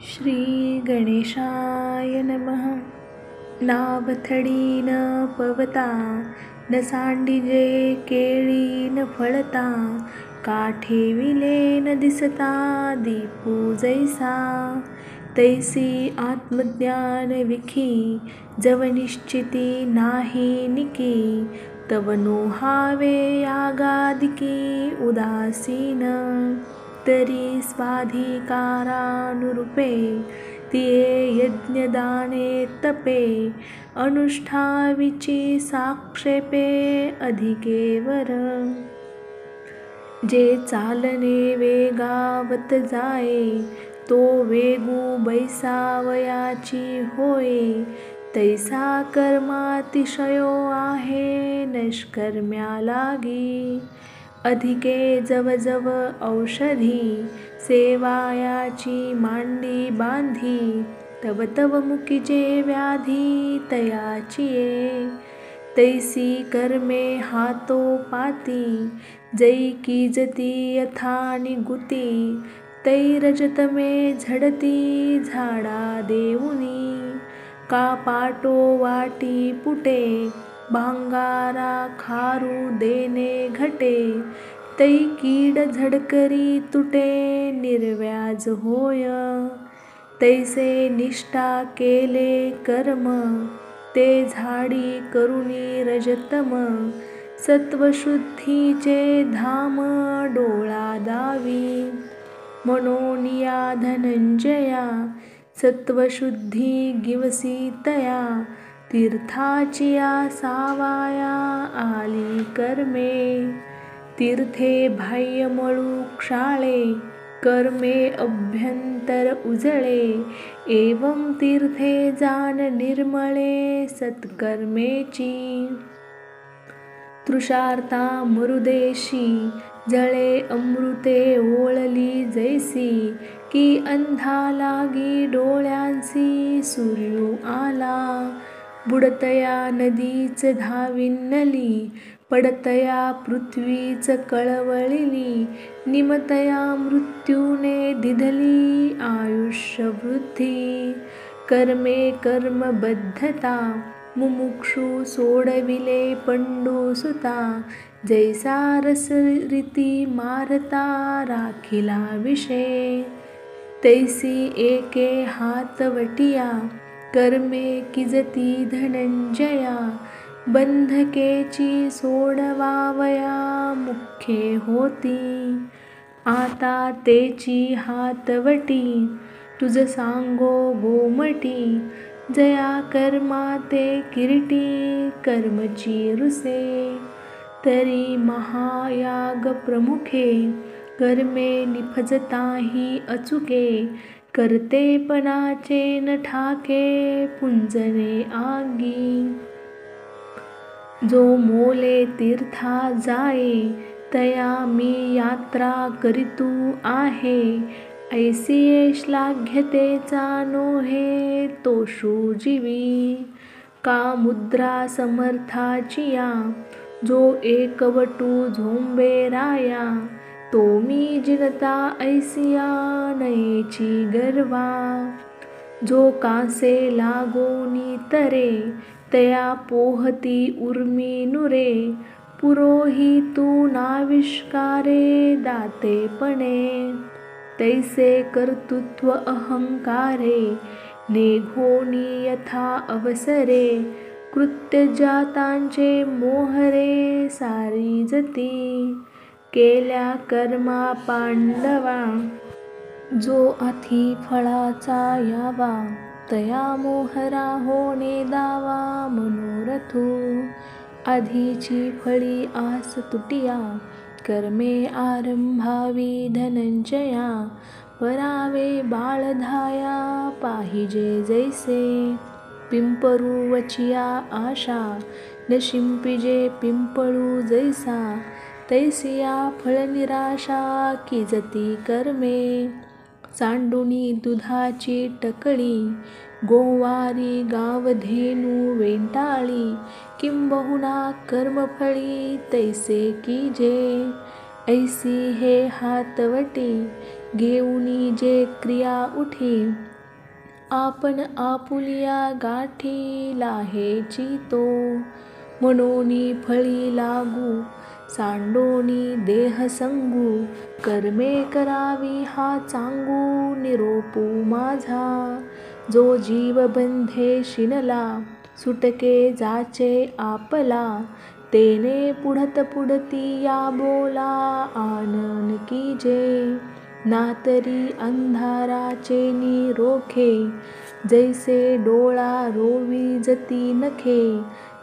श्री गणेशाय नमः. नावथडी न पवता, न सांडिजे केळी न फळता, काठे विले न दिसता दीपू जैसा. तैसी आत्मज्ञान विखी, जव निश्चिती नाही निकी. तव नो हावे यागादिकी उदासीन. तरी स्वाधिकारानुरूपे, तिये यज्ञदाने तपे. अनुष्ठाविची साक्षेपे अधिकेवर. जे चालणे वेगावत जाये, तो वेगू बैसावयाची होय. तैसा कर्मातिशयो आहे नष्कर्म्या लागी. अधिके जवजव औषधी, सेवायाची मांडी बांधी. तव तव मुकीजे व्याधी तयाचिये. तैसी कर्मे हातोपाती, जै कीजती यथा निगुती. तै रजतमे झडती झाडा देऊनी. का पाटो वाटी पुटे, भांगारा खारू देणे घटे. तै कीड झडकरी तुटे निर्व्याज होय. तैसे निष्ठा केले कर्म, ते झाडी करुणी रजतम. सत्वशुद्धीचे धाम डोळा दावी. मनोनिया धनंजया, सत्वशुद्धी गिवसी तया. तीर्थाचिया सावाया आली कर्मे. तीर्थे बाह्य मळू क्षाळे, कर्मे अभ्यंतर उजळे. एवं तीर्थे जान निर्मळे सत्कर्मेची. तृषार्ता मरुदेशी, जळे अमृते ओळली जैसी. की अंधा लागी डोळ्यांसी सूर्यू आला. बुडतया नदीच धाविनली, पडतया पृथ्वीच कळवळली. निमतया मृत्यूने दिधली आयुष्यवृद्धी. कर्मे कर्मबद्धता, मुमुक्षू सोडविले पंडूसुता. जैसा रसरीती मारता राखिला विषय. तैसी एके हातवटिया, कर्मे किजती धनंजया. बंधकेची सोडवावया मुख्ये होती. आता तेची हातवटी, तुझ सांगो गोमटी. जया कर्मा ते किरीटी, कर्मची रुसे. तरी महायाग प्रमुखे, कर्मे निफजताही अचुके. कर्तेपणाचे न ठाके, पुंजने आगी. जो मोले तीर्था जाये, तया मी यात्रा करीतू आहे. ऐसिये श्लाघ्यतेचा नोहे तोषू जीवी. का मुद्रा समर्थाचिया, जो एकवटू झोंबे राया. तो मी जिनता ऐसिया नयेची गर्वा. जो कासे लागोनी तरे, तया पोहती उर्मी नुरे. पुरोहितू नाविष्कारे दातेपणे. तैसे कर्तृत्व अहंकारे, नेघोनी यथा अवसरे. कृत्यजातांचे मोहरे सारीजती. केल्या कर्मा पांडवा, जो अति फळाचा यावा. तया मोहरा होणे दावा मनोरथू. आधीची फळी आस तुटिया, कर्मे आरंभावी धनंजया. परावे बाळधाया, पाहिजे जैसे. पिंपरू वचिया आशा, न शिंपिजे पिंपळू जैसा. तैसिया फळनिराशा, किजती कर्मे. सांडुनी दुधाची टकळी, गोवारी गावधेनू वेंटाळी. किंबहुना कर्मफळी तैसे कीजे. ऐसी हे हातवटी, घेऊनी जे क्रिया उठी, आपण आपुलिया गाठी लाहेची तो, मनोनी फळी लागू सांडोनी देह संगू, कर्मे करावी हा चांगू निरोपू माझा, जो जीव बंधे शिनला सुटके जाचे आपला, तेने पुढत पुढती या बोला आनन कीजे, नातरी अंधाराचे निरोखे, जैसे डोळा रोवी जती नखे,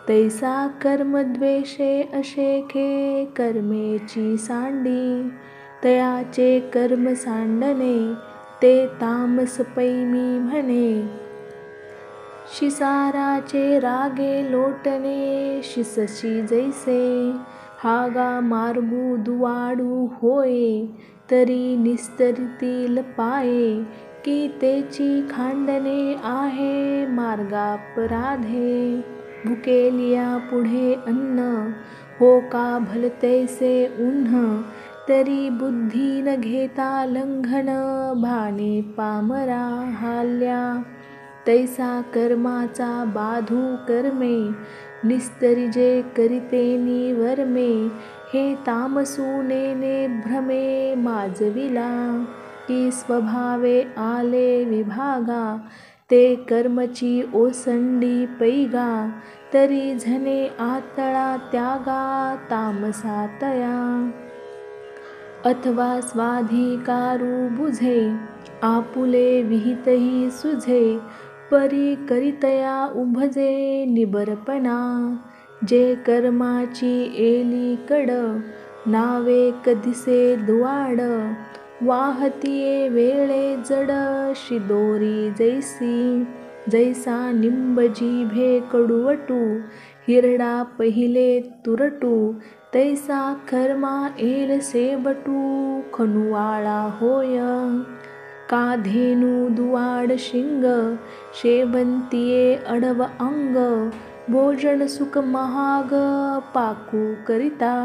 तैसा कर्मद्वेषे अशेखे कर्मेची सांडी, तयाचे कर्म सांडणे ते तामस पैमी म्हणे, शिसाराचे रागे लोटणे शिसशी जैसे, हागा मार्गू दुवाडू होये, तरी निस्तरतील पाये, की तेची खांडणे आहे मार्गापराधे, भुकेलिया पुढे अन्न हो का भलतैसे उन्ह, तरी बुद्धी न घेता लंघन, भाने पामरा हाल्या, तैसा कर्माचा बाधू कर्मे, निस्तरिजे करितेनी वर्मे, हे तामसूनेने भ्रमे माजविला, की स्वभावे आले विभागा, ते कर्मची ओसंडी पैगा, तरी झने आतळा त्यागा तामसातया, अथवा स्वाधिकारू बुझे, आपुले विहितही सुझे, परी करितया उभजे निबरपणा, जे कर्माची एली कड, नावे कधिसे दुवाड, वाहतिये वेळे जड शिदोरी जैसी, जैसा निंब जिभे कडवटू, हिरडा पहिले तुरटू, तैसा कर्मा एल सेबटू खनुवाळा होय, का धेनू दुवाड शिंग, शेवंतिये अडव अंग, भोजन सुख महाग पाकू करिता,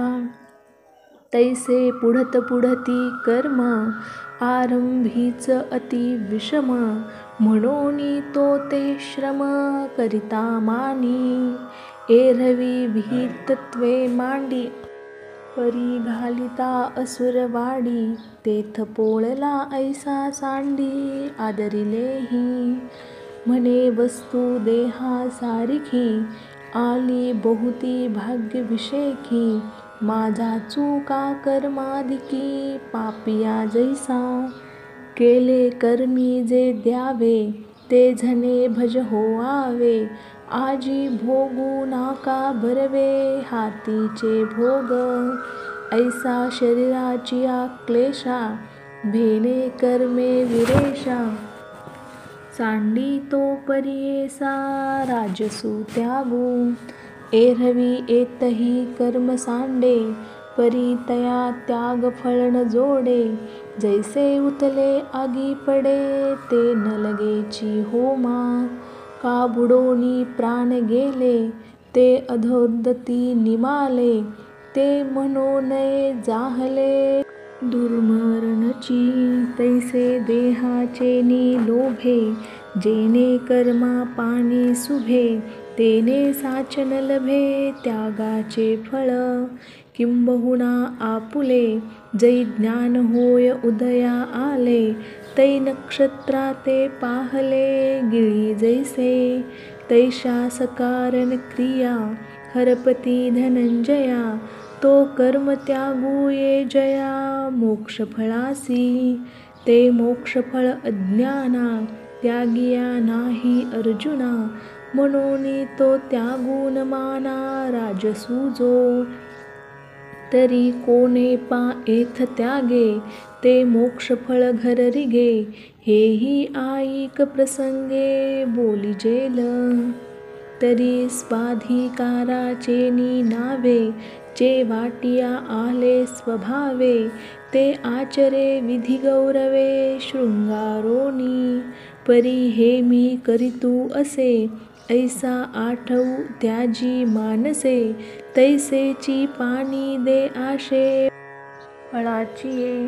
तैसे पुढत पुढती कर्म, आरंभीच अति विषम, म्हणोनी तो ते श्रम करिता मानी, एरवी विहितत्वे मांडी, परी घालिता असुरवाडी, तेथ पोळला ऐसा सांडी आदरिलेही, म्हणे वस्तू देहा सारिखी, आली बहुती भाग्यविषेखी, माझा चुका कर्माधिकी पापिया जैसा, केले कर्मी जे द्यावे, ते झने भज होआवे, आजी भोगू नाका भरवे हातीचे भोग, ऐसा शरीराचिया क्लेशा, भेने कर्मे विरेशा, सांडी तो परियेसा राजसू त्यागू, एरवी येतही कर्म सांडे, परी तया त्याग फळ न जोडे, जैसे उतले आगी पडे, ते न लगेची होमा, का बुडोनी प्राण गेले, ते अधोगती निमाले, ते म्हणो नये जाहले दुर्मरणची, तैसे देहाचे लोभे, जेने कर्मा पाणी सुभे, तेने साचन लभे त्यागाचे फळ, किंबहुना आपुले, जै ज्ञान होय उदया आले, तै नक्षत्रा ते पाहले गिळी जैसे, तैशा सकारण क्रिया हरपती धनंजया, तो कर्म त्यागू ये जया मोक्षफळासी, ते मोक्षफळ अज्ञाना त्यागिया नाही अर्जुना, म्हणून तो त्यागून माना राजसू जो, तरी कोणे पा एथ त्यागे, ते मोक्षफळ घररिगे, हेही आईक प्रसंगे बोलिजेल, तरी स्वाधिकाराचे नावे, जे वाटिया आले स्वभावे, ते आचरे विधी गौरवे शृंगारोनी, परी हे मी करितू असे, ऐसा आठवू त्याजी मानसे, तैसेची पाणी दे आशे फळाची ये.